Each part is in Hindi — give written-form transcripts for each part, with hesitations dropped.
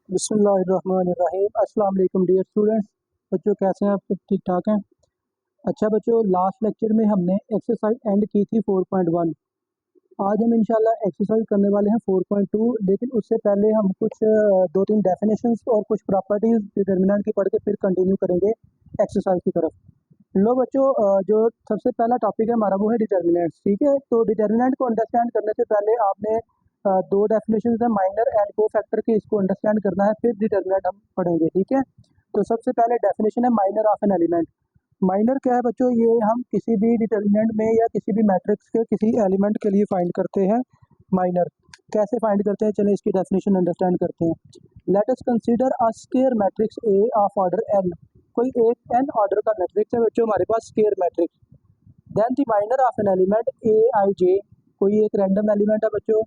बिस्मिल्लाहिर्रहमानिर्रहीम। अस्सलाम वालेकुम डियर स्टूडेंट्स। बच्चों कैसे हैं आप? सब ठीक ठाक हैं? अच्छा बच्चों, लास्ट लेक्चर में हमने एक्सरसाइज एंड की थी 4.1। आज हम इंशाल्लाह एक्सरसाइज करने वाले हैं 4.2। लेकिन उससे पहले हम कुछ दो तीन डेफिनेशंस और कुछ प्रॉपर्टीज डिटर्मिनेंट की पढ़ के फिर कंटिन्यू करेंगे एक्सरसाइज की तरफ। लो बच्चों, जो सबसे पहला टॉपिक है हमारा वो है डिटर्मिनेंट्स। ठीक है, तो डिटर्मिनेंट को अंडरस्टैंड करने से पहले आपने दो डेफिनेशंस है माइनर एंड को फैक्टर की, इसको अंडरस्टैंड करना है, फिर डिटर्मिनेंट हम पढ़ेंगे। ठीक है, तो सबसे पहले डेफिनेशन है minor of an element. Minor क्या है बच्चों? ये हम किसी भी डिटर्मिनेंट में या किसी भी मैट्रिक्स के किसी एलिमेंट के लिए फाइंड करते हैं माइनर। कैसे फाइंड करते हैं, चलिए इसकी डेफिनेशन अंडरस्टैंड करते हैं। Let us consider a square matrix A of order N. कोई एक एन ऑर्डर का मैट्रिक्स है बच्चों हमारे पास, square matrix. Then the minor of an element A I J. कोई एक रैंडम एलिमेंट है बच्चों,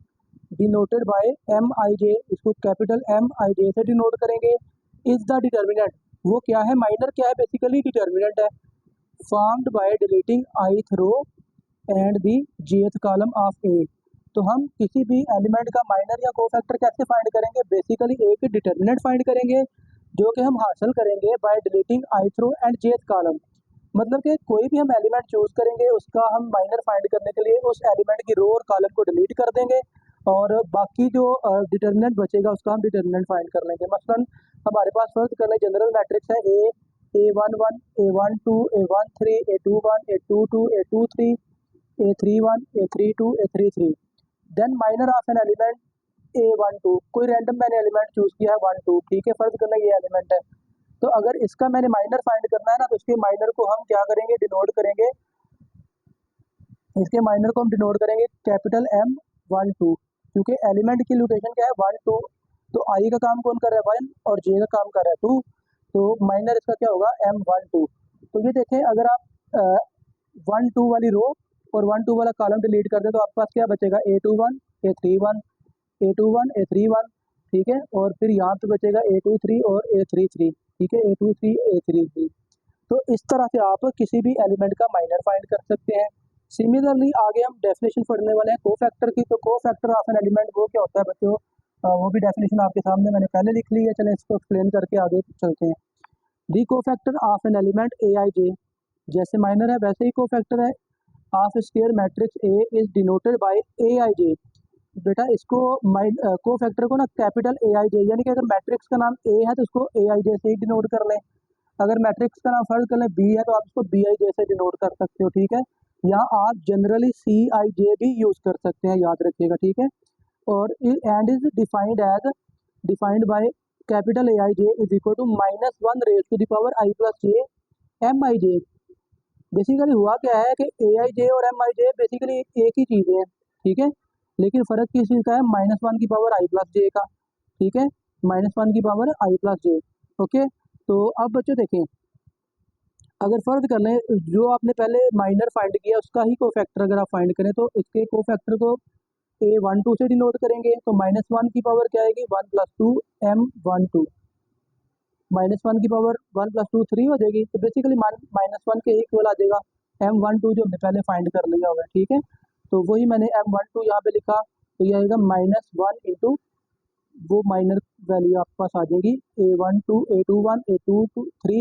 denoted by M I J. इसको कैपिटल एम आई जे से डिनोट करेंगे। Is the determinant. वो क्या है? माइनर क्या है? बेसिकली डिटर्मिनेंट है। Formed by deleting ith row and the jth column of A. तो हम किसी भी एलिमेंट का माइनर या कोफैक्टर कैसे फाइंड करेंगे? बेसिकली एक डिटर्मिनेंट फाइंड करेंगे जो कि हम हासिल करेंगे by deleting ith row and jth column. मतलब कि कोई भी हम एलिमेंट चूज करेंगे उसका हम माइनर फाइंड करने के लिए उस एलिमेंट की रो और कॉलम को डिलीट कर देंगे और बाकी जो डिटर्मिनेंट बचेगा उसका हम डिटर्मिनेंट फाइंड कर लेंगे। मसलन हमारे पास फर्स्ट करने जनरल मैट्रिक्स है A11, A12, A13, A21, A22, A23, A31, A32, A33। Then minor of an element A12। कोई रैंडम मैंने एलिमेंट चूज किया है 1 2। ठीक है, फर्ज करना ये एलिमेंट है, तो अगर इसका मैंने माइनर फाइंड करना है ना, तो इसके माइनर को हम क्या करेंगे? डिनोट करेंगे। इसके माइनर को हम डिनोट करेंगे कैपिटल M12, क्योंकि एलिमेंट की लोकेशन क्या है? 1 2। तो आई का काम कौन कर रहा है? 1, और जे का काम कर रहा है 2। तो माइनर इसका क्या होगा? M12। तो ये देखें, अगर आप 1 2 वाली रो और 1 2 वाला कॉलम डिलीट कर दे तो आपके पास क्या बचेगा? A21, A31, A21, A31। ठीक है, और फिर यहाँ पे बचेगा A23 और A33। ठीक है, A23, A33। तो इस तरह से आप किसी भी एलिमेंट का माइनर फाइंड कर सकते हैं। सिमिलरली आगे हम डेफिनेशन पढ़ने वाले हैं कोफैक्टर की। तो कोफैक्टर ऑफ एन एलिमेंट वो क्या होता है बच्चों? वो भी डेफिनेशन आपके सामने मैंने पहले लिख ली है, चलें इसको एक्सप्लेन करके आगे चलते हैं। The cofactor of an element A I J. जैसे माइनर है वैसे ही कोफैक्टर है। Of square matrix A is denoted by A I J. बेटा इसको कोफैक्टर को ना कैपिटल ए आई जे, यानी कि अगर मैट्रिक्स का नाम ए है तो उसको ए आई जे से ही डिनोट कर लें। अगर मैट्रिक्स का नाम फर्ज कर लें बी है तो आप इसको बी आई जे से डिनोट कर सकते हो। ठीक है, यहाँ आप जनरली सी आई जे भी यूज कर सकते हैं, याद रखिएगा। ठीक है, और and is defined by capital A I J is equal to -1 raise to the power I plus J M I J. Basically हुआ क्या है कि ए आई जे और एम आई जे बेसिकली एक ही चीज़ है। ठीक है, लेकिन फ़र्क किस चीज़ का है? -1 की पावर आई प्लस जे का। ठीक है, -1 की power I plus J. Okay, तो अब बच्चों देखें, अगर फर्ज कर लें जो आपने पहले माइनर फाइंड किया उसका ही कोफैक्टर अगर आप फाइंड करें तो इसके कोफैक्टर को A12 से डिनोट करेंगे। तो -1 की पावर क्या आएगी? 1 + 2 M12। -1 की पावर 1 + 2 3 हो जाएगी। तो बेसिकली -1 के इक्वल आ जाएगा M12 जो हमने पहले फाइंड कर लिया होगा। ठीक है, तो वही मैंने M12 यहाँ पे लिखा, तो ये आएगा -1 इंटू वो माइनर वैल्यू आपके पास आ जाएगी A12, A21, A23,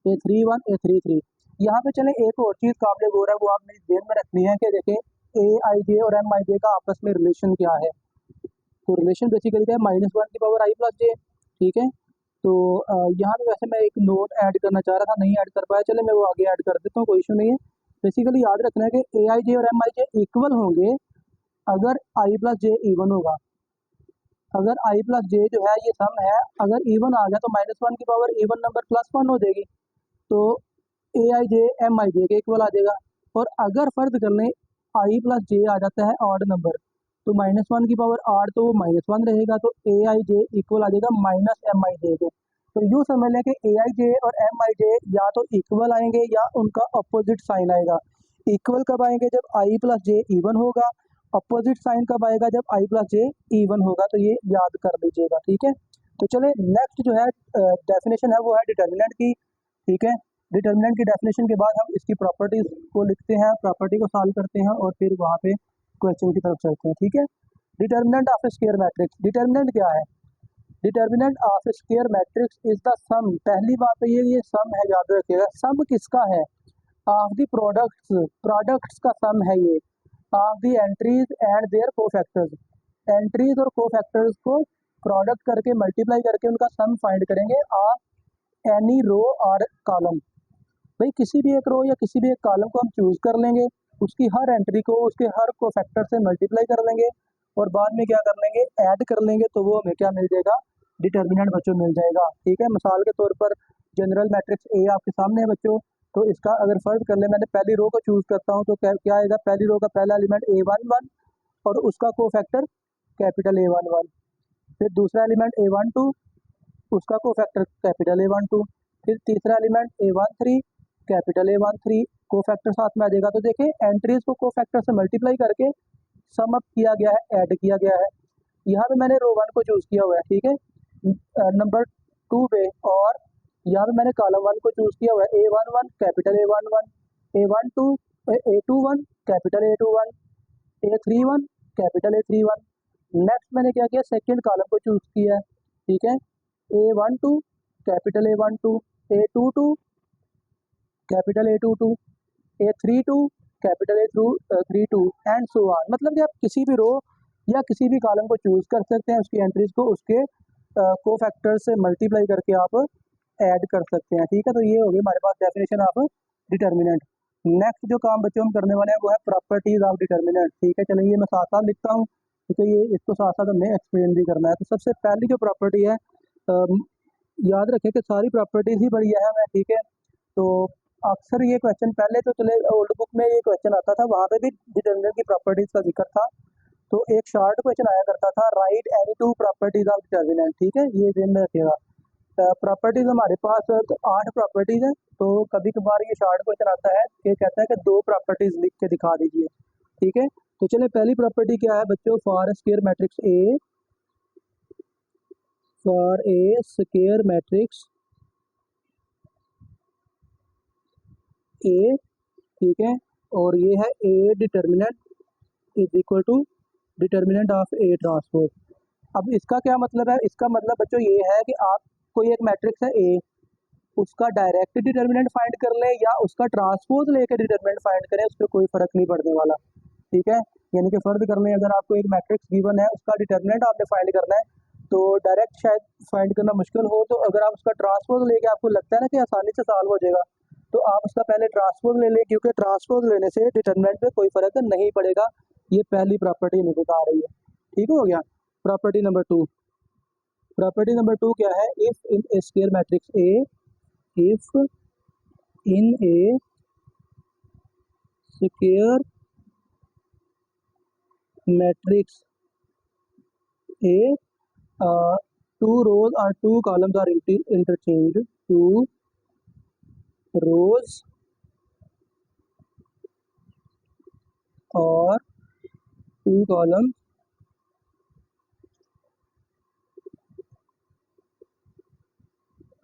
A31, A33। यहाँ पे चले एक और चीज़ काबिल गौर है, वो आपने ध्यान में रखनी है कि देखें ए आई जे और एम आई जे का आपस में रिलेशन क्या है। तो रिलेशन बेसिकली क्या है? -1 की पावर आई प्लस जे। ठीक है, तो यहाँ पे वैसे मैं एक नोट ऐड करना चाह रहा था, नहीं ऐड कर पाया, चले मैं वो आगे ऐड कर देता हूँ, कोई इशू नहीं है। बेसिकली याद रखना है कि ए आई जे और एम आई जे इक्वल होंगे अगर आई प्लस जे इवन होगा। अगर आई प्लस जे जो है ये सम है, अगर इवन आ गया तो -1 की पावर इवन नंबर +1 हो जाएगी, तो ए आई जे एम आई जे के इक्वल आ जाएगा। और अगर फर्ज कर लें आई प्लस जे आ जाता है ऑड नंबर, तो -1 की पावर आर तो -1 रहेगा, तो ए आई जे इक्वल आ जाएगा -MIJ के। तो यूँ समझ लें कि ए आई जे और एम आई जे या तो इक्वल आएंगे या उनका अपोजिट साइन आएगा। इक्वल कब आएंगे? जब आई प्लस जे इवन होगा। अपोजिट साइन कब आएगा? जब आई प्लस जे इवन होगा। तो ये याद कर लीजिएगा। ठीक है, तो चले नेक्स्ट जो है डेफिनेशन है वो है डिटर्मिनेंट की। ठीक है, डिटर्मिनेंट की डेफिनेशन के बाद हम इसकी प्रॉपर्टीज को लिखते हैं, प्रॉपर्टी को सॉल्व करते हैं और फिर वहाँ पे क्वेश्चन की तरफ चलते हैं। ठीक है, determinant of a square matrix. Determinant क्या है? Determinant of square matrix is the sum. पहली बात तो ये सम है, याद रखिएगा। सम किसका है? ऑफ द प्रोडक्ट्स, प्रोडक्ट्स का सम है ये। Of the entries and their cofactors, entries और कोफैक्टर्स को प्रोडक्ट करके मल्टीप्लाई करके उनका सम फाइंड करेंगे ऑफ एनी रो और कॉलम। भाई किसी भी एक रो या किसी भी एक कॉलम को हम चूज कर लेंगे, उसकी हर एंट्री को उसके हर कोफैक्टर से मल्टीप्लाई कर लेंगे और बाद में क्या कर लेंगे, ऐड कर लेंगे, तो वो हमें क्या मिल जाएगा, डिटर्मिनेंट बच्चों मिल जाएगा। ठीक है, मिसाल के तौर पर जनरल मैट्रिक्स ए आपके सामने है बच्चों, तो इसका अगर फर्ज कर ले, मैंने पहली रो को चूज करता हूँ, तो क्या आएगा, पहली रो का पहला एलिमेंट A11 और उसका कोफैक्टर कैपिटल A11, फिर दूसरा एलिमेंट A12, उसका कोफैक्टर कैपिटल A12, फिर तीसरा element A13 capital A13, cofactor साथ में आ जाएगा। तो देखिए एंट्रीज को कोफैक्टर से मल्टीप्लाई करके सम अप किया गया है, ऐड किया गया है। यहाँ पे मैंने रो 1 को चूज किया हुआ है, ठीक है, नंबर 2 पे, और यहाँ पे मैंने कॉलम 1 को चूज किया हुआ है, A11 capital A11, A12 A21 capital A21, A31 capital A31। Next मैंने क्या किया, सेकंड कॉलम को चूज किया है, ठीक है, A12 capital A12, A22 capital A22, A32 capital A32 and so on. मतलब कि आप किसी भी रो या किसी भी कॉलम को चूज कर सकते हैं, उसकी एंट्रीज को उसके कोफैक्टर से मल्टीप्लाई करके आप ऐड कर सकते हैं। ठीक है, तो ये हो गई हमारे पास डेफिनेशन ऑफ डिटर्मिनेंट। नेक्स्ट जो काम बच्चों हम करने वाले हैं वो है प्रॉपर्टीज ऑफ डिटर्मिनेंट। ठीक है, चलिए ये मैं साथ साथ लिखता हूँ क्योंकि ये इसको साथ साथ हमें एक्सप्लेन भी करना है। तो सबसे पहली जो प्रॉपर्टी है, याद रखें कि सारी प्रॉपर्टीज ही बड़ी अहम है। ठीक है, तो अक्सर ये क्वेश्चन पहले तो चले ओल्ड बुक में ये क्वेश्चन आता था, वहाँ पे भी डिटर्मिनेंट की प्रॉपर्टीज का जिक्र था। तो एक शॉर्ट क्वेश्चन आया करता था, right any two properties of determinant. ठीक है, ये ध्यान में रखिएगा। प्रॉपर्टीज हमारे पास तो 8 प्रॉपर्टीज हैं, तो कभी कभार ये शॉर्ट क्वेश्चन आता है कि कहता है कि 2 प्रॉपर्टीज लिख के दिखा दीजिए। ठीक है, तो चलिए पहली प्रॉपर्टी क्या है बच्चों, for square matrix A, for a square matrix A, ठीक है, और ये है A determinant is equal to determinant of A transpose. अब इसका क्या मतलब है, इसका मतलब बच्चों ये है कि आप कोई एक मैट्रिक्स है ए, उसका डायरेक्ट डिटर्मिनेंट फाइंड कर ले या उसका ट्रांसपोज लेके डिटर्मिनेंट फाइंड करें, उस पर कोई फर्क नहीं पड़ने वाला। ठीक है, यानी कि फर्ज कर लें अगर आपको एक मैट्रिक्स गिवन है, उसका डिटर्मिनेंट आपने फाइंड करना है, तो डायरेक्ट शायद फाइंड करना मुश्किल हो, तो अगर आप उसका ट्रांसपोज लेके आपको लगता है ना कि आसानी से सॉल्व हो जाएगा, तो आप उसका पहले ट्रांसपोज ले लें, क्योंकि ट्रांसपोज लेने से डिटर्मिनेंट पे कोई फर्क नहीं पड़ेगा। ये पहली प्रॉपर्टी हमें बता रही है। ठीक हो गया। प्रॉपर्टी नंबर 2, प्रॉपर्टी नंबर 2 क्या है, if in a square matrix A, if in a square matrix A, two rows or two columns are interchanged, two rows or two columns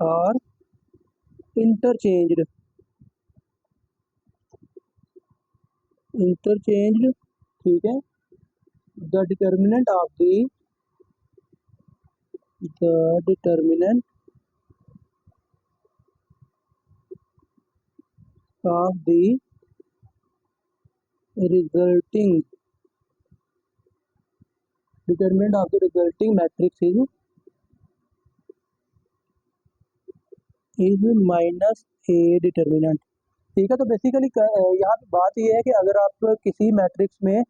are interchanged, ठीक है, the determinant of the determinant of the resulting determinant of the resulting matrix is minus a determinant। ठीक है, तो बेसिकली यहाँ पे बात ये है कि अगर आप किसी मैट्रिक्स में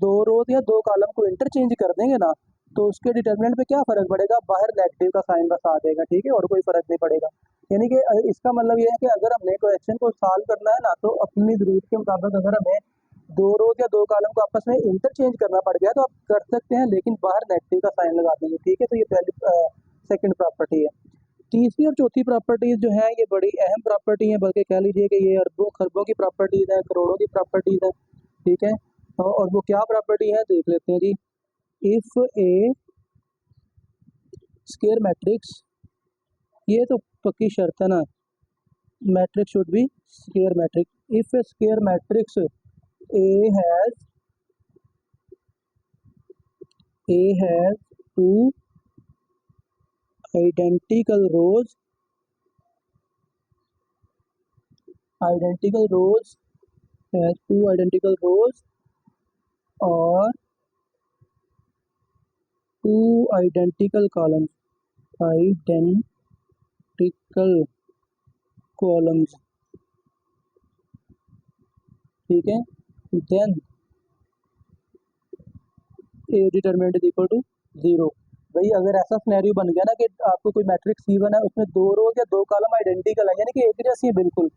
2 रोज या 2 कॉलम को इंटरचेंज कर देंगे ना, तो उसके डिटर्मिनेंट पे क्या फर्क पड़ेगा, बाहर नेगेटिव का साइन बस आ जाएगा। ठीक है, और कोई फर्क नहीं पड़ेगा। यानी कि इसका मतलब ये है कि अगर हमने क्वेश्चन को सॉल्व करना है ना, तो अपनी जरूरत के मुताबिक अगर हमें 2 रोज या 2 कॉलम को आपस में इंटरचेंज करना पड़ गया तो आप कर सकते हैं, लेकिन बाहर नेगेटिव का साइन लगा देंगे। ठीक है, तो ये पहली सेकंड प्रॉपर्टी है। तीसरी और चौथी प्रॉपर्टीज जो है ये बड़ी अहम प्रॉपर्टी है, बल्कि कह लीजिए कि ये अरबों खरबों की प्रॉपर्टीज है, करोड़ों की प्रॉपर्टीज है। ठीक है, और वो क्या प्रॉपर्टी है देख लेते हैं जी। इफ ए स्क्वायर मैट्रिक्स, ये तो पक्की शर्त है ना, matrix should be square matrix. If a square matrix a has two identical rows has two identical rows or two identical columns. ठीक है। Then a determinant is equal to 0। भाई अगर ऐसा सिनेरियो बन गया ना कि आपको कोई मैट्रिक्स C1 है, उसमें दो रो या दो कॉलम आइडेंटिकल है, यानी कि एक जैसी है बिल्कुल,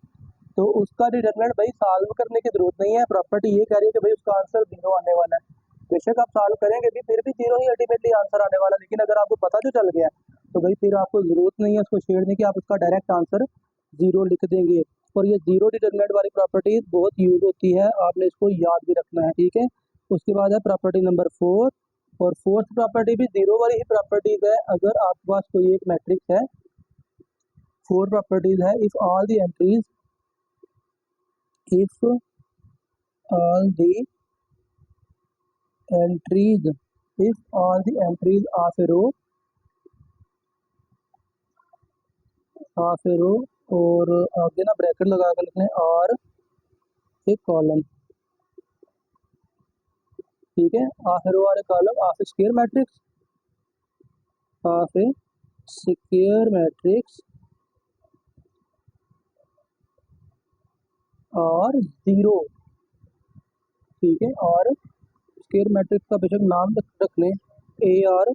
तो उसका डिटरमिनेंट भाई सॉल्व करने की जरूरत नहीं है। प्रॉपर्टी ये कह रही है कि भाई उसका आंसर 0 आने वाला है। बेशक आप सॉल्व करेंगे भी, फिर भी 0 ही अल्टीमेटली आंसर आने वाला, लेकिन अगर आपको पता जो चल गया तो भाई फिर आपको जरूरत नहीं है उसको छेड़ने की, आप उसका डायरेक्ट आंसर 0 लिख देंगे। और ये 0 डिटरमिनेंट वाली प्रॉपर्टी बहुत यूज होती है, आपने इसको याद भी रखना है, ठीक है। उसके बाद है प्रॉपर्टी नंबर 4, और फोर्थ प्रॉपर्टी भी 0 वाली ही प्रॉपर्टीज है। अगर आपके पास कोई एक मैट्रिक्स है, 4 प्रॉपर्टीज है, if all the entries of a row और आगे ना ब्रैकेट लगा कर लिखना है और एक कॉलम, ठीक है। ऑफ ए रो और a column of a square matrix और 0, ठीक है। और स्क्वायर मैट्रिक्स का बेशक नाम रख लें ए और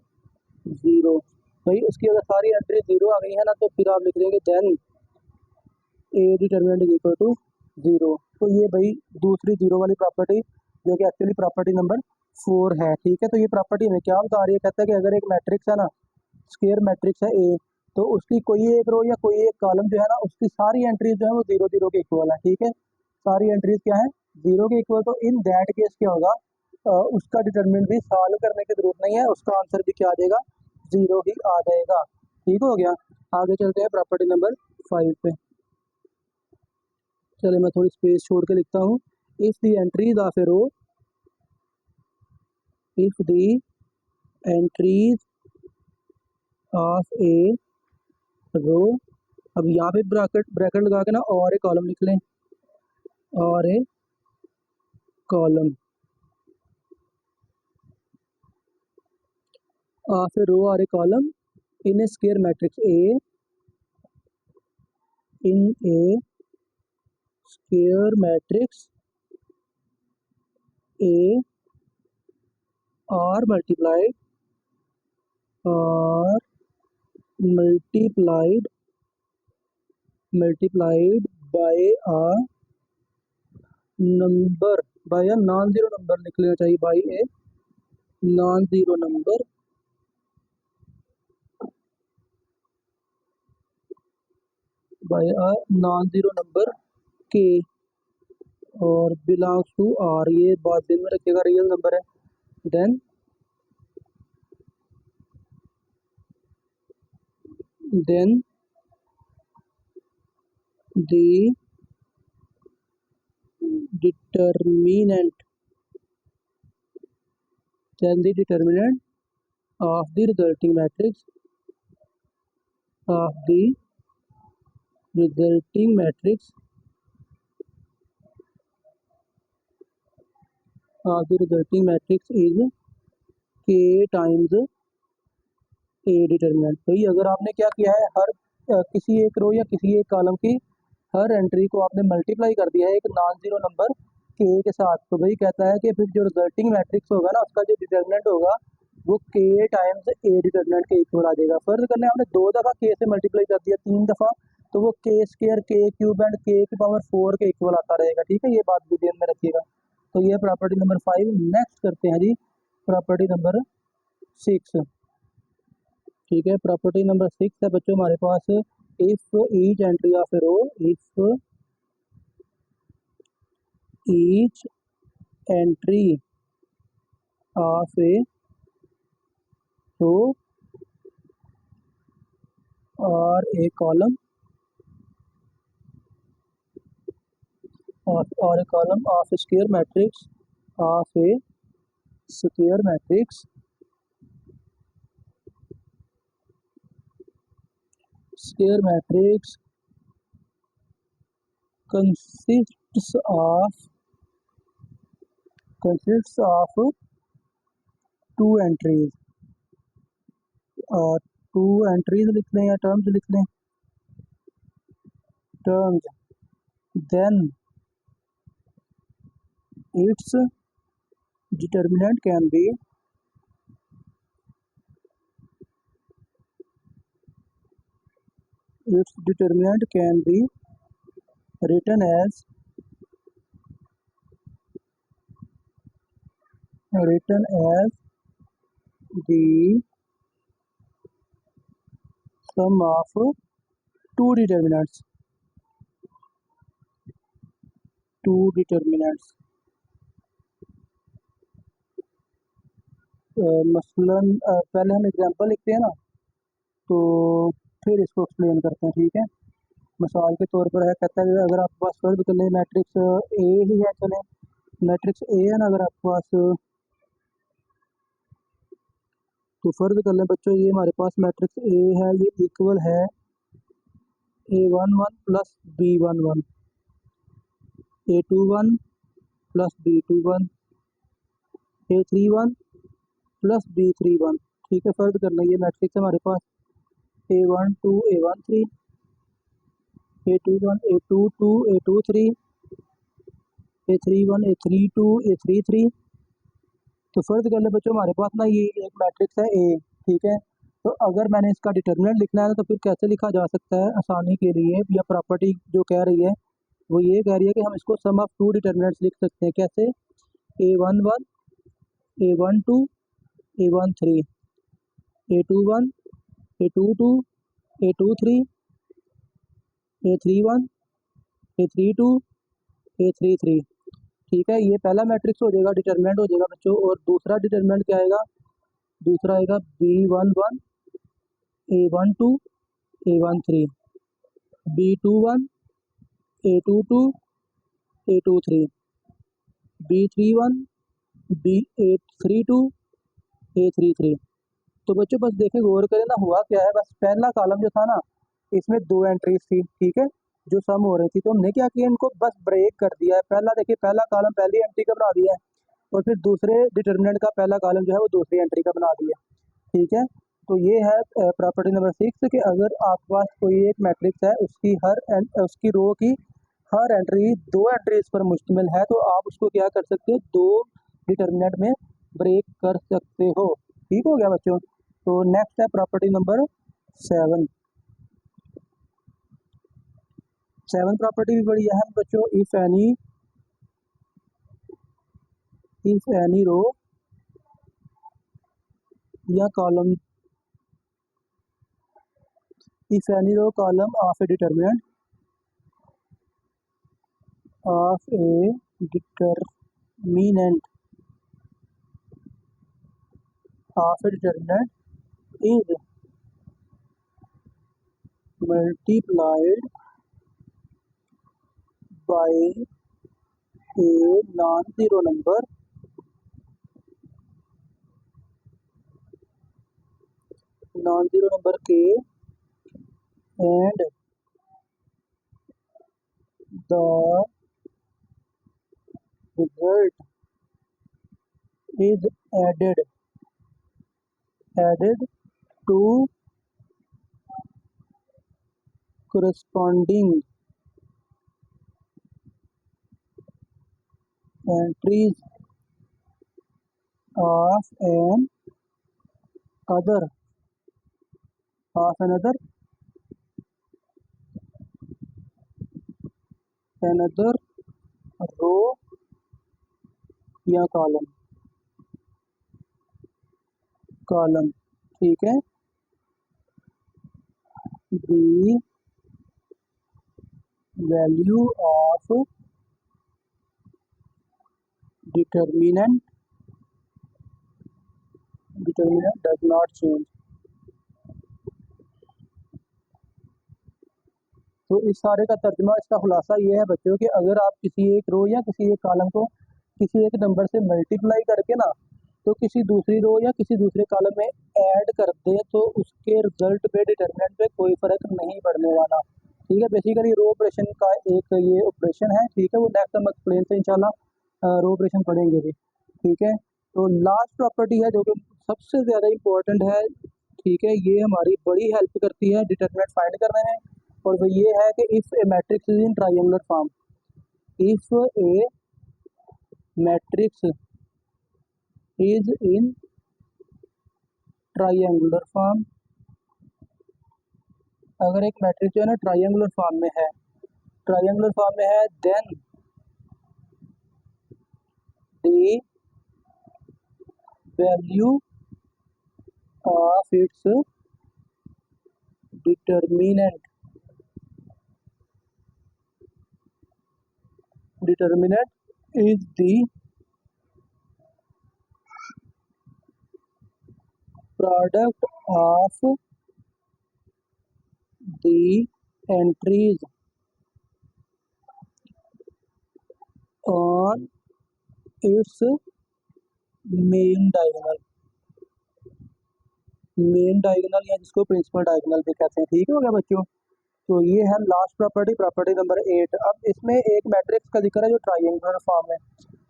0। भाई उसकी अगर सारी एंट्री 0 आ गई है ना, तो फिर आप लिख देंगे then a determinant is equal to 0। तो ये भाई दूसरी 0 वाली प्रॉपर्टी जो कि एक्चुअली प्रॉपर्टी नंबर 4 है, ठीक है। तो ये प्रॉपर्टी में क्या बता रही है, कहता है कि अगर एक मैट्रिक्स है ना, स्क्वायर मैट्रिक्स है ए, तो उसकी कोई एक रो या कोई एक कॉलम जो है ना, उसकी सारी एंट्रीज जो है वो 0 0 के इक्वल है, ठीक है। सारी एंट्रीज क्या है, 0 के इक्वल। तो इन दैट केस क्या होगा, उसका डिटरमिनेंट भी सॉल्व करने की जरूरत नहीं है, उसका आंसर भी क्या आ जाएगा, 0 ही आ जाएगा, ठीक हो गया। आगे चलते हैं प्रॉपर्टी नंबर 5 पे। चलिए मैं थोड़ी स्पेस छोड़ के लिखता हूँ। If the entries of a row if the entries of a row, अब यहाँ पे ब्रैकेट लगा के ना और एक कॉलम लिख लें, और a column of a row और a column in a square matrix A, in a square matrix A are multiplied by a number, by a non-zero number लिख लेना चाहिए, by a non-zero number k और belongs to R, ये बात दिन में रखिएगा, रियल नंबर है। then the determinant of the resulting matrix is k times A determinant. भाई अगर आपने क्या किया है, हर किसी एक रो या किसी एक कॉलम की हर एंट्री को आपने मल्टीप्लाई कर दिया है एक नॉन जीरो नंबर के के साथ, तो भाई कहता है कि फिर जो रिजल्टिंग मैट्रिक्स होगा ना, उसका जो डिटरमिनेंट होगा वो के टाइम्स ए डिटरमिनेंट के इक्वल आ जाएगा। फर्ज करने आपने 2 दफ़ा के से मल्टीप्लाई कर दिया, 3 दफ़ा, तो वो के स्क्वायर, के क्यूब एंड के की पावर 4 के इक्वल आता रहेगा, ठीक है। ये बात भी ध्यान में रखिएगा। तो ये प्रॉपर्टी नंबर 5। नेक्स्ट करते हैं जी प्रॉपर्टी नंबर 6, ठीक है। प्रॉपर्टी नंबर 6 है बच्चों हमारे पास, if each entry of a row, if each entry of a row और a column of square matrix square matrix consists of two entries, और टू एंट्रीज लिख लें या टर्म्स लिख लें, terms, then its determinant can be written as the sum of two determinants. मसलन पहले हम एग्जांपल लिखते हैं ना, तो फिर इसको एक्सप्लेन करते हैं, ठीक है। मिसाल के तौर पर है, कहता है अगर आपके पास फर्ज कर लें मैट्रिक्स ए ही है, चलें मैट्रिक्स ए है ना, अगर आपके पास, तो फर्ज कर लें बच्चों ये हमारे पास मैट्रिक्स ए है, ये इक्वल है A11 plus B11, A21 plus B21, A31 plus B31, ठीक है। फर्ज कर लें ये मैट्रिक्स हमारे पास A12 A13, A21 A22 A23, A31 A32 A33। तो फर्ज कर ले बच्चों हमारे पास ना ये एक मैट्रिक्स है ए, ठीक है। तो अगर मैंने इसका डिटर्मिनेंट लिखना है तो फिर कैसे लिखा जा सकता है आसानी के लिए, या प्रॉपर्टी जो कह रही है वो ये कह रही है कि हम इसको सम ऑफ टू डिटर्मिनेंट्स लिख सकते हैं। कैसे? A11 A12 A13, A21 A22 A23, A31 A32 A33, ठीक है। ये पहला मैट्रिक्स हो जाएगा, डिटर्मिनेंट हो जाएगा बच्चों। और दूसरा डिटर्मिनेंट क्या आएगा? दूसरा आएगा B11 A12 A13, B21 A22 A23, B31 B832 A33। तो बच्चों बस देखें, गौर करें ना, हुआ क्या है, बस पहला कॉलम जो था ना इसमें दो एंट्रीज थी, ठीक है, जो सम हो रही थी। तो हमने क्या किया, इनको बस ब्रेक कर दिया है। पहला देखिए, पहला कॉलम पहली एंट्री का बना दिया है, और फिर दूसरे डिटर्मिनेंट का पहला कॉलम जो है वो दूसरी एंट्री का बना दिया, ठीक है। तो ये है प्रॉपर्टी नंबर 6 कि अगर आपके पास कोई एक मैट्रिक्स है, उसकी रो की हर एंट्री दो एंट्रीज पर मुश्तमिल है, तो आप उसको क्या कर सकते हो, दो डिटर्मिनेंट में ब्रेक कर सकते हो। ठीक हो गया बच्चों। तो नेक्स्ट है प्रॉपर्टी नंबर 7। सेवन प्रॉपर्टी भी बड़ी अहम बच्चों। इफ एनी रो या column, if any row column of a determinant is multiplied by a non-zero number k, and the result is added to corresponding entries of another रो या कॉलम, ठीक है। the value of determinant does not change। तो इस सारे का तर्जुमा, इसका खुलासा ये है बच्चों कि अगर आप किसी एक रो या किसी एक कॉलम को किसी एक नंबर से मल्टीप्लाई करके ना तो किसी दूसरी रो या किसी दूसरे कॉलम में ऐड कर दें तो उसके रिजल्ट पे डिटर्मिनेंट पे कोई फर्क नहीं पड़ने वाला। ठीक है, बेसिकली रो ऑपरेशन का एक ये ऑपरेशन है। ठीक है, वो नेक्स्ट हम एक्सप्लेन से इंशाल्लाह रो ऑपरेशन पढ़ेंगे भी। ठीक है, तो लास्ट प्रॉपर्टी है जो कि सबसे ज़्यादा इम्पोर्टेंट है। ठीक है, ये हमारी बड़ी हेल्प करती है डिटर्मिनेंट फाइंड करने में, और वो ये है कि if A matrix is in triangular form, if A matrix is in triangular form, अगर एक मैट्रिक्स जो है ना ट्राइंगुलर फॉर्म में है, ट्राइंगुलर फॉर्म में है, then the value of its determinant is the product of the entries on its main diagonal, या जिसको प्रिंसिपल डायगोनल भी कहते हैं। ठीक हो गया बच्चों, तो ये है लास्ट प्रॉपर्टी, प्रॉपर्टी नंबर 8। अब इसमें एक मैट्रिक्स का जिक्र है जो ट्राइंगुलर फॉर्म है।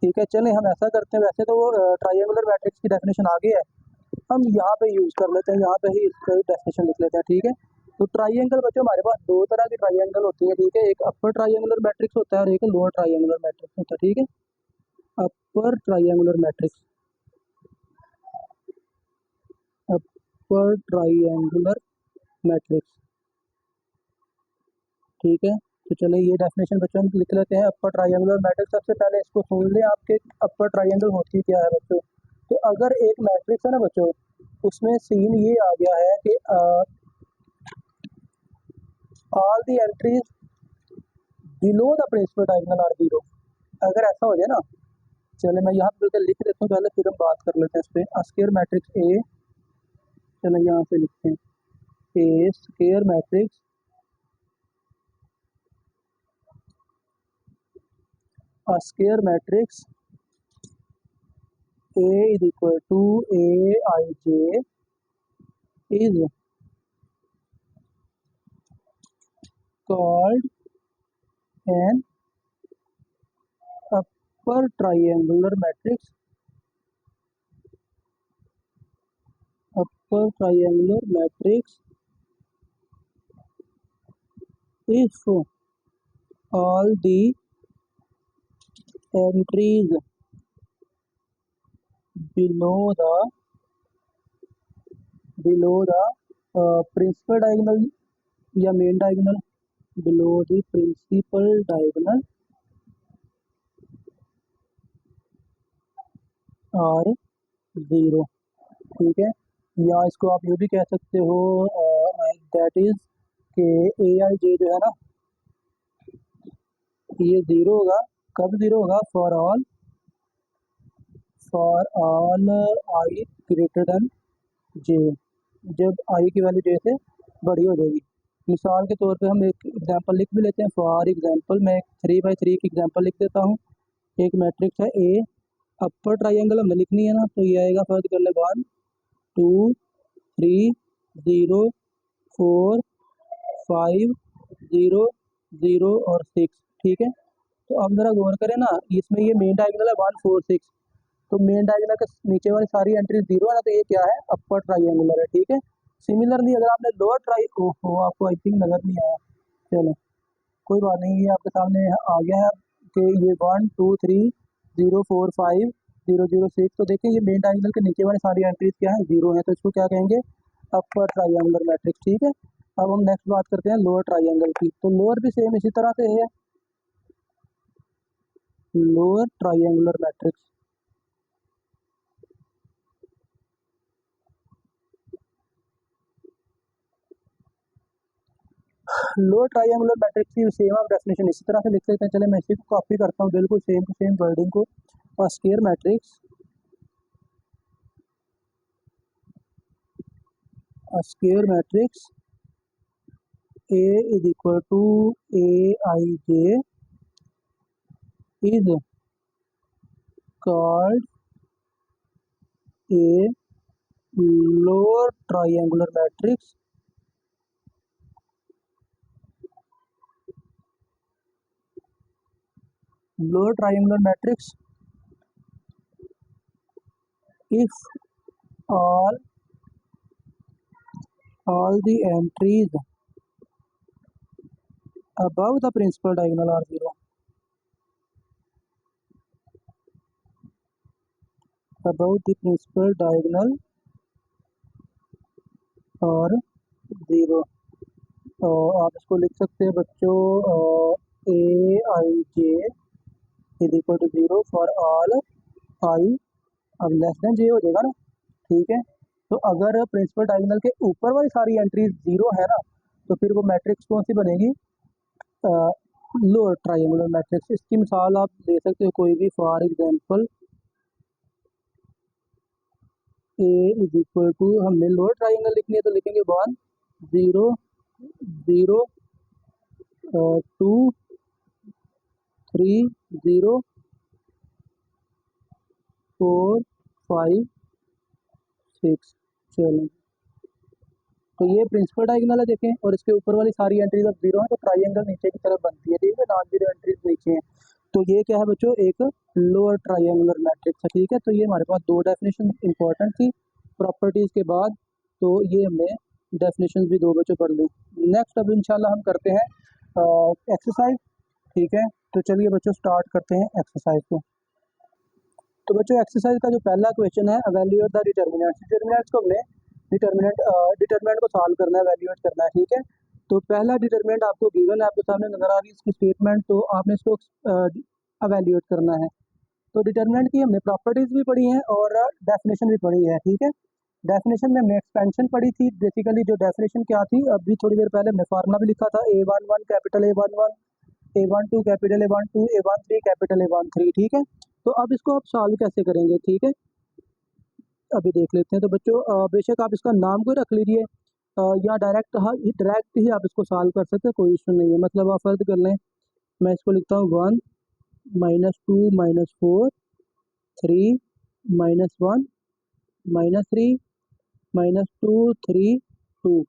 ठीक है, चलें हम ऐसा करते हैं, वैसे तो वो ट्राइंगुलर मैट्रिक्स की डेफिनेशन आगे है, हम यहाँ पे यूज़ कर लेते हैं, यहाँ पे ही इसका डेफिनेशन लिख लेते हैं। ठीक है, तो ट्राइंगल बच्चों हमारे पास दो तरह की ट्राइंगल होती है। ठीक है, एक अपर ट्राइंगुलर मैट्रिक्स होता है और एक लोअर ट्राइंगुलर मैट्रिक्स होता है। ठीक है, upper triangular matrix, upper triangular matrix. ठीक है, तो चलिए ये डेफिनेशन बच्चों हम लिख लेते हैं। अपर ट्राइंगुलर मैट्रिक्स, सबसे पहले इसको सुन लें आपके अपर ट्राइंगल होती क्या है बच्चों। तो अगर एक मैट्रिक्स है ना बच्चों, उसमें सीन ये आ गया है कि all the entries below the principal diagonal are zero, अगर ऐसा हो जाए ना, चले मैं यहाँ पे लिख देता हूँ पहले, फिर हम बात कर लेते हैं इस पर। स्क्वायर मैट्रिक्स ए, चलो यहाँ से लिखते हैं a square matrix square matrix A is equal to Aij is called an upper triangular matrix, upper triangular matrix if all the entries below the principal diagonal या main diagonal, below the principal diagonal are zero. ठीक है, या इसको आप ये भी कह सकते हो दैट इज के ए आई जे जो है ना, ये जीरो होगा। कब जीरो होगा? For all I greater than J, जब आई की वैल्यू जे से बड़ी हो जाएगी। मिसाल के तौर पे हम एक एग्जांपल लिख भी लेते हैं। फॉर एग्जांपल मैं 3/3 की एग्जांपल लिख देता हूँ। एक मैट्रिक्स है ए, अपर ट्राइंगल हमने लिखनी है ना, तो ये आएगा, फर्ज कर ले 1 2 3 0 4 5 0 0 और 6। ठीक है, तो अब जरा गौर करें ना, इसमें ये मेन डायगोनल है 1 4 6, तो मेन डायगोनल के नीचे वाली सारी एंट्री जीरो है ना, तो ये क्या है? अपर ट्राइंगुलर है। ठीक है, सिमिलरली अगर आपने लोअर ट्राई, ओहो आपको आई थिंक नजर नहीं आया, चलो कोई बात नहीं, ये आपके सामने आ गया है कि ये 1 2 3 0 4 5 0 0 6, तो देखिए ये मेन डायगोनल के नीचे वाली सारी एंट्रीज क्या है? जीरो है, तो इसको क्या कहेंगे? Upper triangular matrix. ठीक है, अब हम नेक्स्ट बात करते हैं लोअर ट्राइंगल की। तो लोअर भी सेम इसी तरह से है, lower triangular matrix. Lower triangular matrix की सेम आप डेफिनेशन इसी तरह से लिख सकते हैं। चले मैं इसी को कॉपी करता हूँ, बिल्कुल सेम टू सेम वर्डिंग को। और square matrix, square matrix A is equal to Aij is called a lower triangular matrix if all the entries above the principal diagonal are zero. Above the principal diagonal और ज़ीरो। आप इसको लिख सकते हैं बच्चों A I J is equal to zero for all I. अब लेस देन जे हो जाएगा ना, ठीक है। तो अगर प्रिंसिपल डायगोनल के ऊपर वाली सारी एंट्रीज ज़ीरो है ना, तो फिर वो मैट्रिक्स कौन सी बनेगी? Lower triangular matrix. इसकी मिसाल आप दे सकते हो कोई भी, for example a is equal to, हमने लोअर ट्रायंगल लिखनी है तो लिखेंगे 1 0 0 2 3 0 4 5 6। चलो, तो ये प्रिंसिपल डायगोनल है देखें, और इसके ऊपर वाली सारी एंट्रीज अब जीरो है, तो ट्रायंगल नीचे की तरफ बनती है, ठीक है। नॉन जीरो एंट्रीज नीचे हैं, तो ये क्या है बच्चों? एक लोअर ट्रायंगुलर मैट्रिक्स है, ठीक है। तो ये हमारे पास दो डेफिनेशन इंपॉर्टेंट थी प्रॉपर्टीज के बाद, तो ये हमने डेफिनेशन भी दो बच्चों पढ़ ली। नेक्स्ट अब इंशाल्लाह हम करते हैं एक्सरसाइज, ठीक है। तो चलिए बच्चों स्टार्ट करते हैं एक्सरसाइज को। तो बच्चों एक्सरसाइज का जो पहला क्वेश्चन है, वैल्यूएट द डिटर्मिनेंट्स। डिटर्मिनेंट्स को हमने डिटर्मिनेंट को सॉल्व करना है, वैल्यूएट करना है, ठीक है। तो पहला डिटर्मिनेंट आपको गिवन है, आपके सामने नजर आ रही है इसकी स्टेटमेंट, तो आपने इसको एवेल्यूएट करना है। तो डिटर्मिनेंट की हमने प्रॉपर्टीज भी पढ़ी हैं और डेफिनेशन भी पढ़ी है, ठीक है। डेफिनेशन में हमने एक्सपेंशन पढ़ी थी, बेसिकली जो डेफिनेशन क्या थी, अभी थोड़ी देर पहले हमने फार्मूला भी लिखा था, A11 capital A11, A12 capital A12, A13 capital A13, ठीक है। तो अब इसको आप सॉल्व कैसे करेंगे, ठीक है, अभी देख लेते हैं। तो बच्चों बेशक आप इसका नाम कोई रख लीजिए या डायरेक्ट ही आप इसको सॉल्व कर सकते हैं, कोई इशू नहीं है। मतलब आप फर्ज कर लें, मैं इसको लिखता हूँ 1 -2 -4 3 -1 -3 -2 3 2।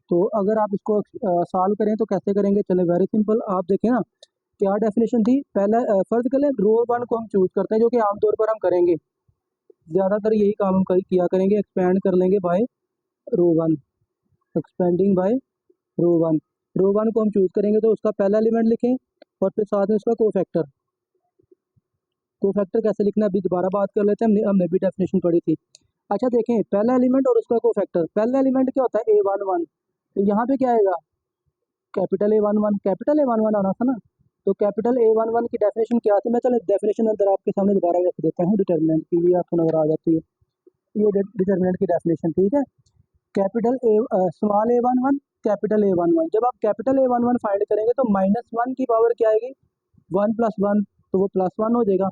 तो अगर आप इसको सॉल्व करें तो कैसे करेंगे? चले, वेरी सिंपल। आप देखें ना क्या डेफिनेशन थी, पहले फर्ज कर लें रो 1 को हम चूज करते हैं, जो कि आमतौर पर हम करेंगे, ज़्यादातर यही काम हम किया करेंगे, एक्सपेंड कर लेंगे बाय रो 1, एक्सपेंडिंग बाय रो 1। रो 1 को हम चूज करेंगे तो उसका पहला एलिमेंट लिखें और फिर साथ में उसका कोफैक्टर। कोफैक्टर कैसे लिखना है अभी दोबारा बात कर लेते हैं, हमने भी डेफिनेशन पढ़ी थी। अच्छा देखें, पहला एलिमेंट और उसका कोफैक्टर। पहला एलिमेंट क्या होता है? A11, तो यहाँ पे क्या आएगा? कैपिटल A11, कैपिटल A11 आना था ना। तो कैपिटल A11 की डेफिनेशन क्या थी? मैं चलो डेफिनेशन अंदर आपके सामने दोबारा रख देता हूँ डिटर्मिनेंट की, ये आपको नजर आ जाती है, ये डिटर्मिनेंट की डेफिनेशन, ठीक है। Capital small A11 capital A11। जब आप कैपिटल A11 फाइंड करेंगे तो -1 की पावर क्या आएगी? 1 + 1, तो वो +1 हो जाएगा।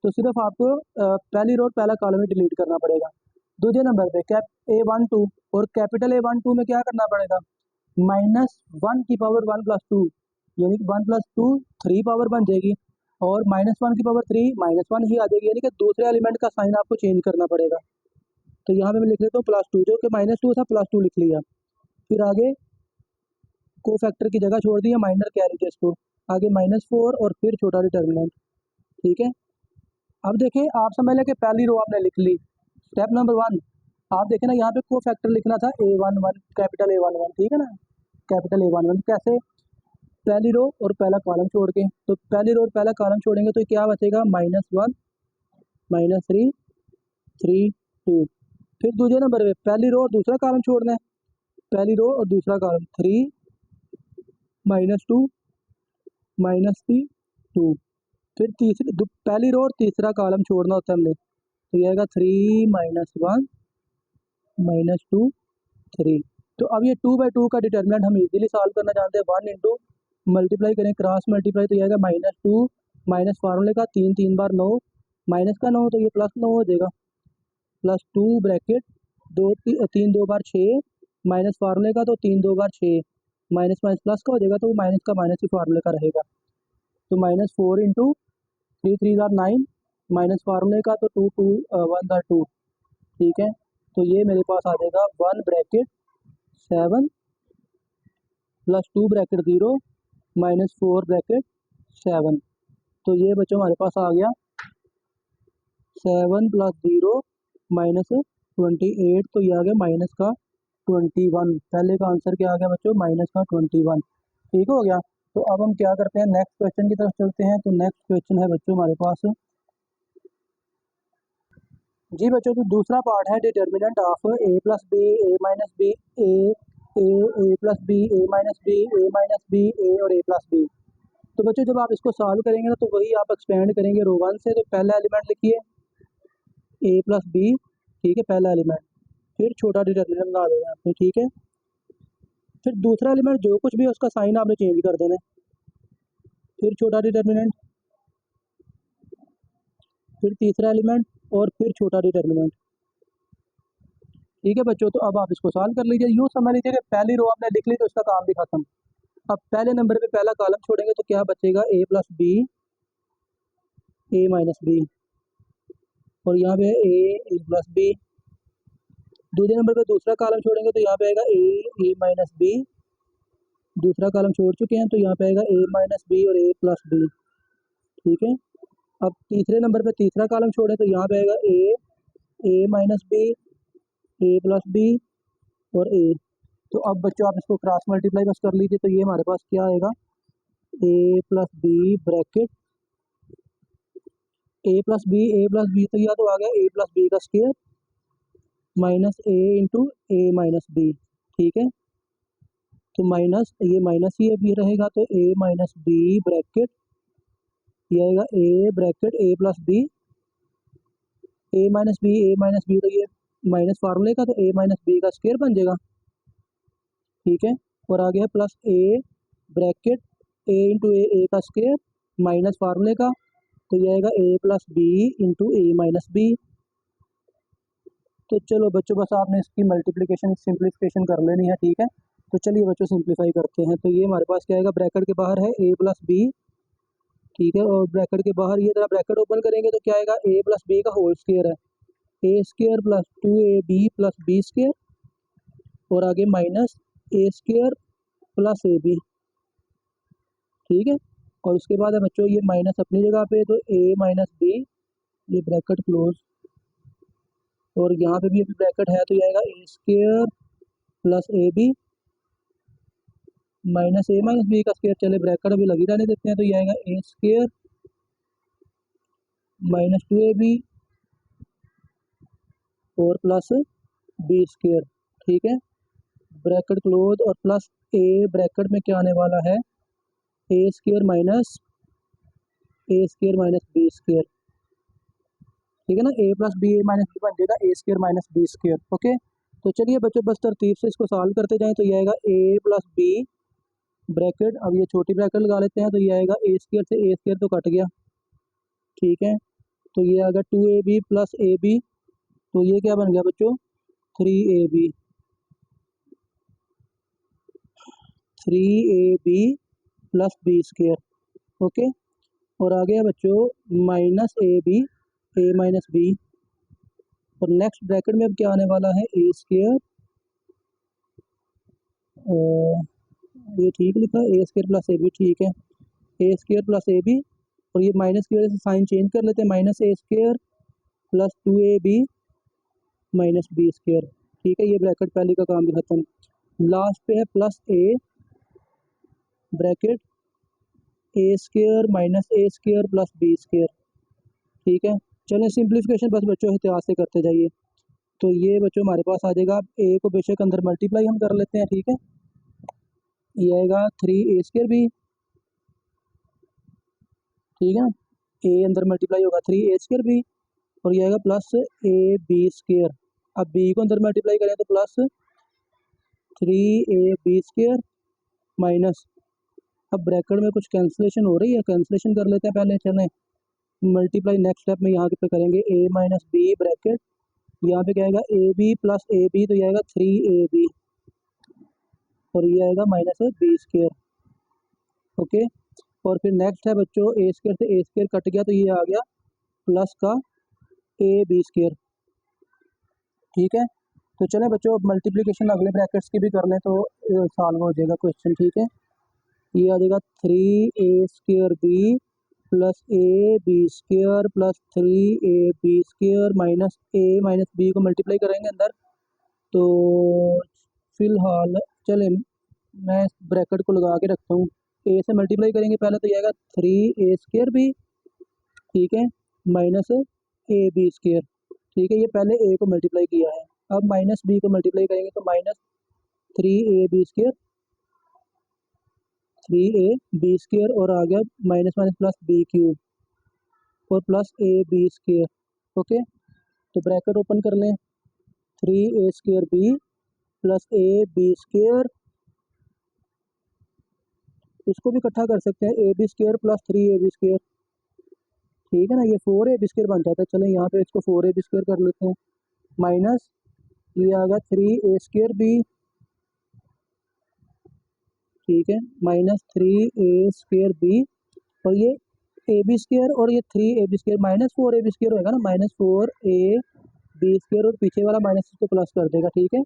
तो सिर्फ आपको पहली रो पहला कॉलम ही डिलीट करना पड़ेगा। दूसरे नंबर पे कैप A12 और कैपिटल A12 में क्या करना पड़ेगा? -1 की पावर 1 + 2, यानी कि 1 + 2 3 पावर बन जाएगी, और -1 की पावर 3 -1 ही आ जाएगी, यानी कि दूसरे एलिमेंट का साइन आपको चेंज करना पड़ेगा। तो यहाँ पे मैं लिख लेता हूँ +2, जो कि -2 था, +2 लिख लिया। फिर आगे को फैक्टर की जगह छोड़ दिया, माइनर कैरी के इसको, आगे -4 और फिर छोटा डिटर्मिनेंट, ठीक है। अब देखें, आप समझ लें कि पहली रो आपने लिख ली। स्टेप नंबर 1, आप देखें ना, यहाँ पे को फैक्टर लिखना था A11, कैपिटल A11, ठीक है ना, कैपिटल A11। कैसे? पहली रो और पहला कॉलम छोड़ के, तो पहली रो और पहला कॉलम छोड़ेंगे तो क्या बचेगा? -1 -3 3 2। फिर दूसरे नंबर पे पहली रो और दूसरा कॉलम छोड़ना है, पहली रो और दूसरा कॉलम 3 -2 -3 2। फिर तीसरी पहली रो और तीसरा कॉलम छोड़ना होता है हमने, तो ये आएगा 3 -1 -2 3। तो अब ये 2/2 का डिटर्मिनेंट हम इजीली सॉल्व करना जानते हैं। 1 इंटू मल्टीप्लाई करें, क्रॉस मल्टीप्लाई, तो ये आएगा -2 माइनस फार्मूले का 3 3 बार 9, माइनस का 9 तो ये +9 हो जाएगा, +2 ब्रैकेट 3 2 बार 6, माइनस फार्मूले का तो 3 2 बार 6, माइनस माइनस प्लस का हो जाएगा, तो वो माइनस का माइनस ही फार्मूले का रहेगा। तो -4 इंटू 3 3 9, माइनस फार्मूले का तो 2 2 1 2, ठीक है। तो ये मेरे पास आ जाएगा 1 bracket 7 plus 2 bracket 0 minus 4 bracket 7। तो ये बच्चों हमारे पास आ गया 7 प्लस 0 माइनस 28। तो ये आ गया माइनस का 21। पहले का आंसर क्या आ गया बच्चों, माइनस का 21। ठीक हो गया। तो अब हम क्या करते हैं, नेक्स्ट क्वेश्चन की तरफ चलते हैं। तो नेक्स्ट क्वेश्चन है बच्चों हमारे पास, जी बच्चों, तो दूसरा पार्ट है determinant of A plus B A minus B A plus B A minus B A minus B A और ए प्लस बी। तो बच्चों जब आप इसको सॉल्व करेंगे ना, तो वही आप एक्सपेंड करेंगे रो 1 से। तो पहला एलिमेंट लिखिए ए प्लस बी, ठीक है, पहला एलिमेंट, फिर छोटा डिटर्मिनेंट बना देना आपने, ठीक है। फिर दूसरा एलिमेंट जो कुछ भी है उसका साइन आपने चेंज कर देना, फिर छोटा डिटर्मिनेंट, फिर तीसरा एलिमेंट और फिर छोटा डिटर्मिनेंट, ठीक है बच्चों। तो अब आप इसको सॉल्व कर लीजिए। यूँ समझ लीजिए कि पहली रो आपने लिख ली तो इसका काम भी खत्म। अब पहले नंबर पे पहला कॉलम छोड़ेंगे तो क्या बचेगा, ए प्लस बी ए माइनस बी, और यहाँ पे ए प्लस बी। दूसरे नंबर पे दूसरा कॉलम छोड़ेंगे तो यहाँ पे आएगा ए माइनस बी। दूसरा कॉलम छोड़ चुके हैं तो यहाँ पे आएगा ए माइनस बी और ए प्लस बी, ठीक है। अब तीसरे नंबर पे तीसरा कॉलम छोड़ें तो यहाँ पे आएगा ए minus B A plus B और ए। तो अब बच्चों आप इसको क्रॉस मल्टीप्लाई बस कर लीजिए। तो ये हमारे पास क्या आएगा, A plus B bracket A plus B तो यह तो आ गया ए प्लस बी का स्क्वायर माइनस ए इंटू ए माइनस बी, ठीक है। तो माइनस ये माइनस ही अब ये रहेगा, तो ए माइनस बी ब्रैकेट ये आएगा A bracket A plus B A minus B, तो ये माइनस फार्मूले का, तो ए माइनस बी का स्क्वायर बन जाएगा, ठीक है। और आ गया plus A bracket A into ए का स्क्वायर माइनस फार्मूले का, तो ये आएगा A plus B into A minus B. तो चलो बच्चों बस आपने इसकी मल्टीप्लिकेशन सिंप्लीफिकेशन कर लेनी है, ठीक है। तो चलिए बच्चों सिंप्लीफाई करते हैं। तो ये हमारे पास क्या आएगा, ब्रैकेट के बाहर है ए प्लस बी, ठीक है, और ब्रैकेट के बाहर ये तरह ब्रैकेट ओपन करेंगे तो क्या आएगा, ए प्लस बी का होल स्क्वायर है, A square plus 2ab plus B square, और आगे minus A square plus A B, ठीक है। और उसके बाद है बच्चों ये माइनस अपनी जगह पे, तो ए माइनस बी, ये ब्रैकेट क्लोज, और यहाँ पे भी अभी ब्रैकेट है तो ये आएगा A square plus A B minus A minus B का स्क्वायर। चले ब्रैकेट अभी लगी रहने देते हैं, तो ये आएगा ए स्क्वायर माइनस 2ab और प्लस बी स्क्वायर, ठीक है, ब्रैकेट क्लोज, और प्लस ए ब्रैकेट में क्या आने वाला है, A square minus B square, ठीक है ना। A plus B A minus B बन जाएगा A square minus B square, okay. तो चलिए बच्चों बस तरतीब से इसको सॉल्व करते जाएं। तो ये आएगा ए प्लस बी ब्रैकेट, अब ये छोटी ब्रैकेट लगा लेते हैं, तो ये आएगा ए स्क्वायर से ए स्क्वायर तो कट गया, ठीक है। तो ये आएगा 2ab प्लस ए बी, तो ये क्या बन गया बच्चों, 3ab 3ab plus B square, okay. और आ गया बच्चों minus a b A minus b, और नेक्स्ट ब्रैकेट में अब क्या आने वाला है, ए स्क्वायर, ये ठीक लिखा है, A square plus A B, ठीक है, A square plus A B, और ये माइनस की वजह से साइन चेंज कर लेते हैं, minus A square plus 2ab minus B square, ठीक है। ये ब्रैकेट पहले का काम भी खत्म। लास्ट पे है plus A bracket A square minus A square plus B square, ठीक है। चलें सिंप्लीफिकेशन बस बच्चों एहतियात से करते जाइए। तो ये बच्चों हमारे पास आ जाएगा, ए को बेशक अंदर मल्टीप्लाई हम कर लेते हैं, ठीक है। ये आएगा 3a² भी, ठीक है ना, ए अंदर मल्टीप्लाई होगा 3a² भी, और ये आएगा प्लस ab²। अब बी को अंदर मल्टीप्लाई करें तो प्लस 3ab² माइनस, अब ब्रैकेट में कुछ कैंसिलेशन हो रही है, कैंसिलेशन कर लेते हैं पहले, चलें मल्टीप्लाई नेक्स्ट स्टेप में यहाँ पे करेंगे, ए माइनस बी ब्रैकेट, यहाँ पे क्या आएगा a b plus A b, तो ये आएगा 3ab, और ये आएगा माइनस b², ओके। और फिर नेक्स्ट है बच्चों ए स्क्वायर से ए स्क्वायर कट गया, तो ये आ गया प्लस का ab², ठीक है। तो चलें बच्चों, अब मल्टीप्लिकेशन अगले ब्रैकेट्स की भी कर लें तो सॉल्व हो जाएगा क्वेश्चन। ठीक है, ये आ जाएगा 3a² b plus A b square plus 3ab² minus a minus b को मल्टीप्लाई करेंगे अंदर। तो फिलहाल चले मैं इस ब्रैकेट को लगा के रखता हूँ। a से मल्टीप्लाई करेंगे पहले तो ये आएगा 3a² b, ठीक है, माइनस ab²। ठीक है, ये पहले a को मल्टीप्लाई किया है, अब माइनस b को मल्टीप्लाई करेंगे तो माइनस 3ab² 3ab² और आ गया माइनस माइनस प्लस b³ और प्लस ab²। ओके, तो ब्रैकेट ओपन कर लें, 3a² b प्लस ab², इसको भी इकट्ठा कर सकते हैं, ab² प्लस 3ab²। ठीक है ना, ये 4ab² बन जाता है। चलें यहाँ पे इसको 4ab² कर लेते हैं, माइनस ये आ गया 3a² b, ठीक है, माइनस 3a² b और ये ab² और ये 3ab² माइनस 4ab² होगा ना, माइनस 4ab² और पीछे वाला माइनस इसको प्लस कर देगा। ठीक है,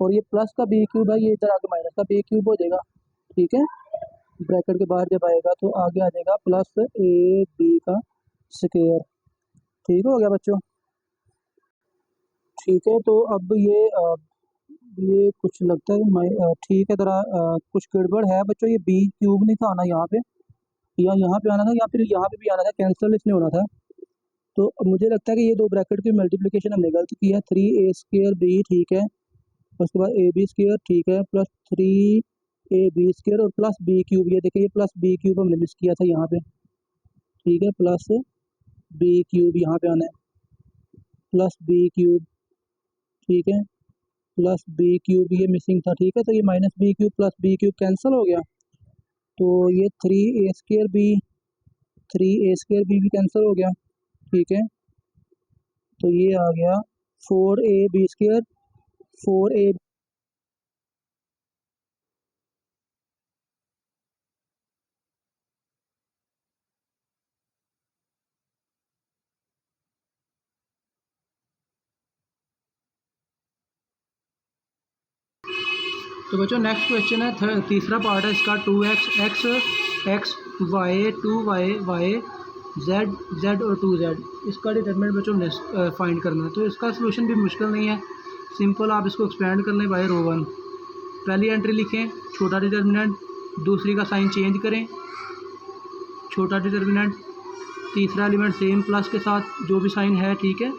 और ये प्लस का b³ है, ये इधर आके माइनस का b³ हो जाएगा। ठीक है, ब्रैकेट के बाहर जब आएगा तो आगे आ जाएगा प्लस ab²। ठीक हो गया बच्चों। ठीक है, तो अब ये कुछ लगता है ठीक है, तरह कुछ गड़बड़ है बच्चों, ये b³ नहीं था आना यहाँ पे, या यहाँ पे आना था, या फिर यहाँ पे भी आना था, कैंसिल इसमें होना था। तो मुझे लगता है कि ये दो ब्रैकेट की मल्टीप्लिकेशन हमने गलत की है, 3a² b, ठीक है, उसके बाद ab², ठीक है, प्लस 3ab² और प्लस b³, ये देखिए ये प्लस b³ हमने मिस किया था यहाँ पे। ठीक है, प्लस b³ यहाँ पे आना है, प्लस b³, ठीक है, प्लस b³ ये मिसिंग था। ठीक है, तो ये minus b³ plus b³ cancel हो गया, तो ये 3a² b भी कैंसिल हो गया। ठीक है, तो ये आ गया 4ab², 4a। तो बच्चों नेक्स्ट क्वेश्चन है, तीसरा पार्ट है इसका, 2x x y 2y y z और 2z, इसका डिटरमिनेंट बच्चों फाइंड करना है। तो इसका सोल्यूशन भी मुश्किल नहीं है, सिंपल, आप इसको एक्सपेंड कर लें बाय रो 1। पहली एंट्री लिखें छोटा डिटरमिनेंट, दूसरी का साइन चेंज करें, छोटा डिटरमिनेंट, तीसरा एलिमेंट सेम प्लस के साथ जो भी साइन है, ठीक है,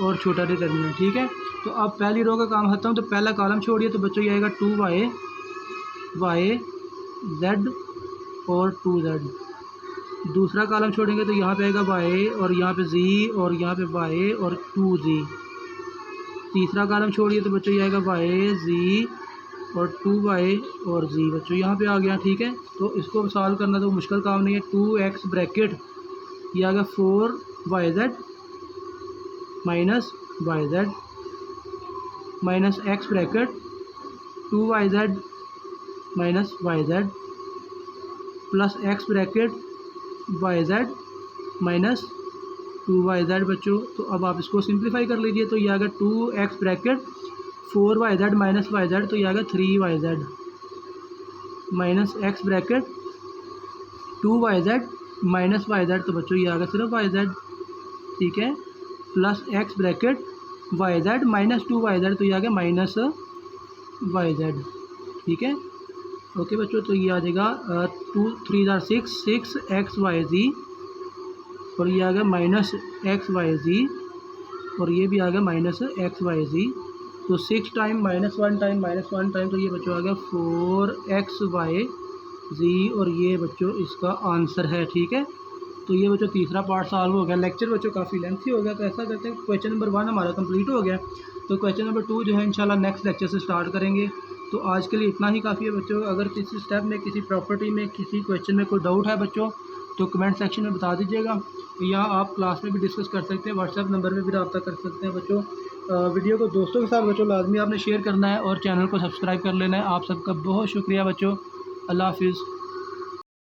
और छोटा डिटरमिनेंट। ठीक है, तो अब पहली रो का काम करता हूँ, तो पहला कॉलम छोड़िए, तो बच्चों ये आएगा 2y y z और 2z। दूसरा कॉलम छोड़ेंगे तो यहाँ पे आएगा y और यहाँ पे z और यहाँ पे y और 2z। तीसरा कॉलम छोड़िए तो बच्चों ये आएगा y z और 2y और z, बच्चों यहाँ पे आ गया। ठीक है, तो इसको सॉल्व करना तो मुश्किल काम नहीं है, 2x ब्रैकेट ये आ गया 4yz minus yz minus x bracket 2yz minus yz plus x bracket yz minus 2yz। बच्चों तो अब आप इसको सिंप्लीफाई कर लीजिए, तो ये आ गया 2x bracket 4yz minus yz, तो ये आ गया 3yz minus x bracket 2yz minus yz, तो बच्चों ये आ गया सिर्फ yz। ठीक है, plus x bracket yz minus 2yz, तो ये आ गया माइनस yz। ठीक है, ओके बच्चों, तो ये आ जाएगा 2 3 जार 6 xyz और ये आ गया माइनस xyz और ये भी आ गया माइनस xyz, तो 6 time minus 1 time minus 1 time, तो ये बच्चों आ गया 4xyz और ये बच्चों इसका आंसर है। ठीक है, तो ये बच्चों तीसरा पार्ट सॉल्व हो गया। लेक्चर बच्चों काफ़ी लेंथी हो गया, तो ऐसा करते हैं क्वेश्चन नंबर 1 हमारा कंप्लीट हो गया, तो क्वेश्चन नंबर 2 जो है इंशाल्लाह नेक्स्ट लेक्चर से स्टार्ट करेंगे। तो आज के लिए इतना ही काफ़ी है बच्चों। अगर किसी स्टेप में, किसी प्रॉपर्टी में, किसी क्वेश्चन में कोई डाउट है बच्चों, तो कमेंट सेक्शन में बता दीजिएगा, या आप क्लास में भी डिस्कस कर सकते हैं, व्हाट्सएप नंबर पर भी रब्ता कर सकते हैं बच्चों। वीडियो को दोस्तों के साथ बच्चों लाजमी आपने शेयर करना है और चैनल को सब्सक्राइब कर लेना है। आप सबका बहुत शुक्रिया बच्चों, अल्लाह हाफिज़।